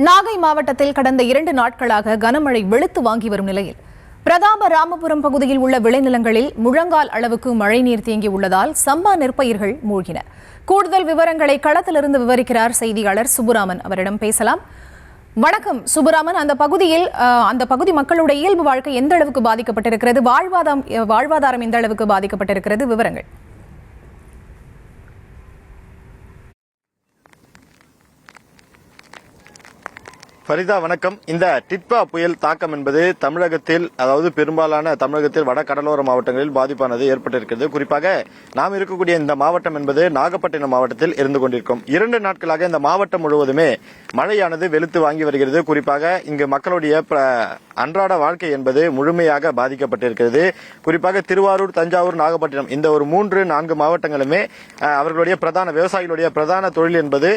நாகை மாவட்டத்தில் கடந்த 2 நாட்களாக கனமழை வெளுத்து வாங்கி வரும் நிலையில் பிரதாப ராமபுரம் பகுதியில் உள்ள விளைநிலங்களில் முழங்கால் அளவுக்கு மழைநீர் தேங்கியுள்ளதால் சம்பா நெற்பயிர்கள் மூழ்கின. கூடுதல் விவரங்களை களத்திலிருந்து விவரிக்கிறார் செய்தியாளர் சுப்புராமன். அவரிடம் பேசலாம். வணக்கம் சுப்புராமன். அந்த பகுதி மக்களுடைய இயல்பு வாழ்க்கை எந்த அளவுக்கு பாதிக்கப்பட்டிருக்கிறது, வாழ்வாதாரம் எந்த அளவுக்கு பாதிக்கப்பட்டிருக்கிறது, விவரங்கள்? ஃபரிதா வணக்கம். இந்த டிட்பா புயல் தாக்கம் என்பது தமிழகத்தில், அதாவது பெரும்பாலான தமிழகத்தில் வட கடலோர மாவட்டங்களில் பாதிப்பானது ஏற்பட்டிருக்கிறது. குறிப்பாக நாம் இருக்கக்கூடிய இந்த மாவட்டம் என்பது நாகப்பட்டினம் மாவட்டத்தில் இருந்து கொண்டிருக்கும். 2 நாட்களாக இந்த மாவட்டம் முழுவதுமே மழையானது வெளுத்து வாங்கி வருகிறது. குறிப்பாக இங்கு மக்களுடைய அன்றாட வாழ்க்கை என்பது முழுமையாக பாதிக்கப்பட்டிருக்கிறது. குறிப்பாக திருவாரூர், தஞ்சாவூர், நாகப்பட்டினம் இந்த ஒரு 3-4 மாவட்டங்களுமே அவர்களுடைய விவசாயிகளுடைய பிரதான தொழில் என்பது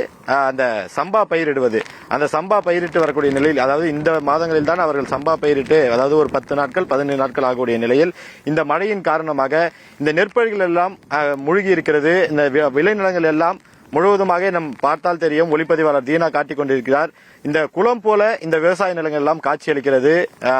அந்த சம்பா பயிரிடுவது. அந்த சம்பா பயிரிட்டு வரக்கூடிய நிலையில், அதாவது இந்த மாதங்களில் தான் அவர்கள் சம்பா பயிரிட்டு, அதாவது ஒரு 10 நாட்கள் 15 நாட்கள் ஆகக்கூடிய நிலையில் இந்த மழையின் காரணமாக இந்த நெற்பயிர்கள் எல்லாம் மூழ்கி இருக்கிறது. இந்த விளைநிலங்கள் எல்லாம் முழுவதுமாக நம் பார்த்தால் தெரியும். ஒளிப்பதிவாளர் தீனா காட்டிக் கொண்டிருக்கிறார். இந்த குளம் போல இந்த விவசாய நிலங்கள் எல்லாம் காட்சியளிக்கிறது.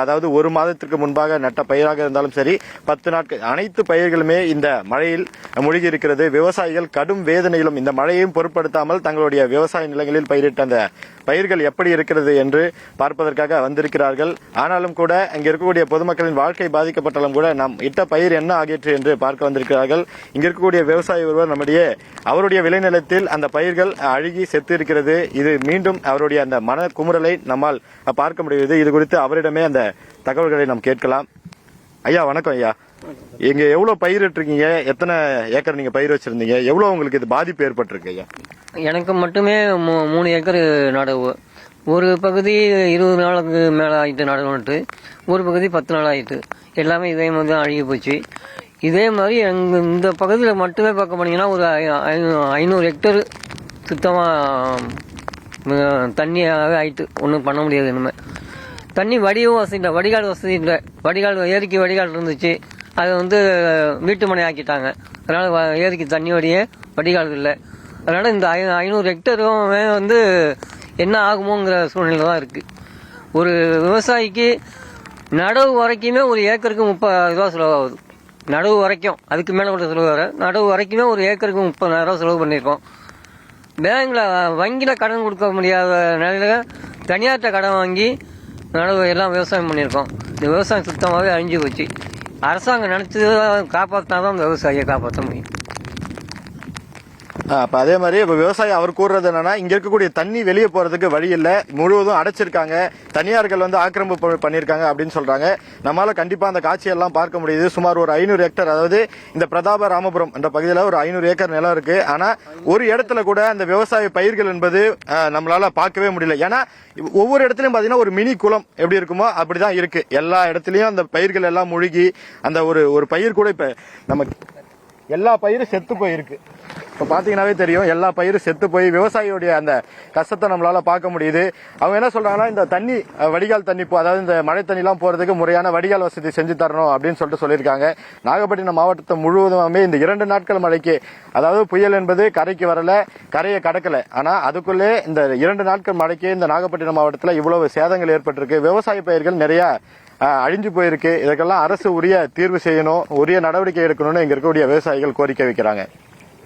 அதாவது 1 மாதத்திற்கு முன்பாக நட்ட பயிராக இருந்தாலும் சரி, 10 நாட்கள் அனைத்து பயிர்களுமே இந்த மழையில் மூழ்கி இருக்கிறது. விவசாயிகள் கடும் வேதனையிலும் இந்த மழையையும் பொருட்படுத்தாமல் தங்களுடைய விவசாய நிலங்களில் பயிரிட்ட அந்த பயிர்கள் எப்படி இருக்கிறது என்று பார்ப்பதற்காக வந்திருக்கிறார்கள். ஆனாலும் கூட அங்கே இருக்கக்கூடிய பொதுமக்களின் வாழ்க்கை பாதிக்கப்பட்டாலும் கூட நாம் இட்ட பயிர் என்ன ஆகிற்று என்று பார்க்க வந்திருக்கிறார்கள். இங்க இருக்கக்கூடிய விவசாயி ஒருவர் அவருடைய விளைநிலத்தில் அந்த பயிர்கள் அழுகி செத்து இருக்கிறது. இது மீண்டும் அவருடைய அந்த மன குமுறலை நம்மால் பார்க்க முடிகிறது. இது குறித்து அவரிடமே அந்த தகவல்களை நாம் கேட்கலாம். ஐயா வணக்கம். ஐயா, இங்க எவ்வளவு பயிரிட்டிருக்கீங்க? எத்தனை ஏக்கர் நீங்க பயிர் வச்சிருந்தீங்க? எவ்வளவு உங்களுக்கு இது பாதிப்பு ஏற்பட்டிருக்கு? ஐயா, எனக்கு மட்டுமே 3 ஏக்கர் நடவு. ஒரு பகுதி 20 நாளுக்கு மேலே ஆகிட்டு நடவுன்ட்டு, ஒரு பகுதி 10 நாள் ஆகிட்டு, எல்லாமே இதே மாதிரி தான் அழுகி போச்சு. இதே மாதிரி இந்த பகுதியில் மட்டுமே பார்க்க போனீங்கன்னா ஒரு 500 ஹெக்டர் சுத்தமாக தண்ணியாகவே ஆயிட்டு. ஒன்றும் பண்ண முடியாது. இனிமேல் தண்ணி வடிவும் வசதி இல்லை, வடிகால் வசதி இல்லை. ஏரிக்கு வடிகால் இருந்துச்சு, அதை வீட்டு மனை ஆக்கிட்டாங்க. அதனால் ஏரிக்கு தண்ணி வடிகால் இல்லை. அதனால் இந்த 500 ஹெக்டரும் என்ன ஆகுமோங்கிற சூழ்நிலை தான் இருக்குது. ஒரு விவசாயிக்கு நடவு வரைக்குமே ஒரு ஏக்கருக்கு 30,000 ரூபா செலவாகுது. நடவு வரைக்கும், அதுக்கு மேலே கூட செலவு வர. நடவு வரைக்குமே ஒரு ஏக்கருக்கு 30,000 ரூபா செலவு பண்ணியிருக்கோம். வங்கியில் கடன் கொடுக்க முடியாத நிலையில் தனியார்கிட்ட கடன் வாங்கி நடவு எல்லாம் விவசாயம் பண்ணியிருக்கோம். இந்த விவசாயம் சுத்தமாகவே அழிஞ்சு போச்சு. அரசாங்கம் நினைச்சது காப்பாற்றினா தான் இந்த விவசாயியை காப்பாற்ற முடியும். அப்ப அதே மாதிரி இப்ப விவசாயி அவர் கூறுறது என்னன்னா, இங்க இருக்கக்கூடிய தண்ணி வெளியே போறதுக்கு வழி இல்ல, முழுவதும் அடைச்சிருக்காங்க, தனியார்கள் ஆக்கிரமிப்பு பண்ணிருக்காங்க அப்படின்னு சொல்றாங்க. நம்மளால கண்டிப்பா அந்த காட்சியெல்லாம் பார்க்க முடியுது. சுமார் ஒரு 500 ஹெக்டர், அதாவது இந்த பிரதாப ராமபுரம் என்ற பகுதியில் ஒரு 500 ஏக்கர் நிலம் இருக்கு. ஆனா ஒரு இடத்துல கூட அந்த விவசாய பயிர்கள் என்பது நம்மளால பார்க்கவே முடியல. ஏன்னா ஒவ்வொரு இடத்துலயும் பாத்தீங்கன்னா ஒரு மினி குளம் எப்படி இருக்குமோ அப்படிதான் இருக்கு. எல்லா இடத்துலயும் அந்த பயிர்கள் எல்லாம் முழுகி, அந்த ஒரு பயிர் கூட இப்ப நம்ம எல்லா பயிரும் செத்து போயிருக்கு. இப்ப பாத்தீங்கன்னாவே தெரியும், எல்லா பயிரும் செத்து போய் விவசாயியுடைய அந்த கஷ்டத்தை நம்மளால பார்க்க முடியுது. அவங்க என்ன சொல்றாங்கன்னா, இந்த தண்ணி வடிகால் தண்ணி, அதாவது இந்த மழை தண்ணி எல்லாம் போறதுக்கு முறையான வடிகால் வசதி செஞ்சு தரணும் அப்படின்னு சொல்லியிருக்காங்க. நாகப்பட்டினம் மாவட்டத்தை முழுவதுமே இந்த 2 நாட்கள் மழைக்கு, அதாவது புயல் என்பது கரைக்கு வரல, கரையை கடக்கல, ஆனா அதுக்குள்ளே இந்த 2 நாட்கள் மழைக்கு இந்த நாகப்பட்டினம் மாவட்டத்தில் இவ்வளவு சேதங்கள் ஏற்பட்டிருக்கு. விவசாய பயிர்கள் நிறைய அழிஞ்சு போயிருக்கு. இதற்கெல்லாம் அரசு உரிய தீர்வு செய்யணும், உரிய நடவடிக்கை எடுக்கணும்னு இங்க இருக்கக்கூடிய விவசாயிகள் கோரிக்கை வைக்கிறாங்க.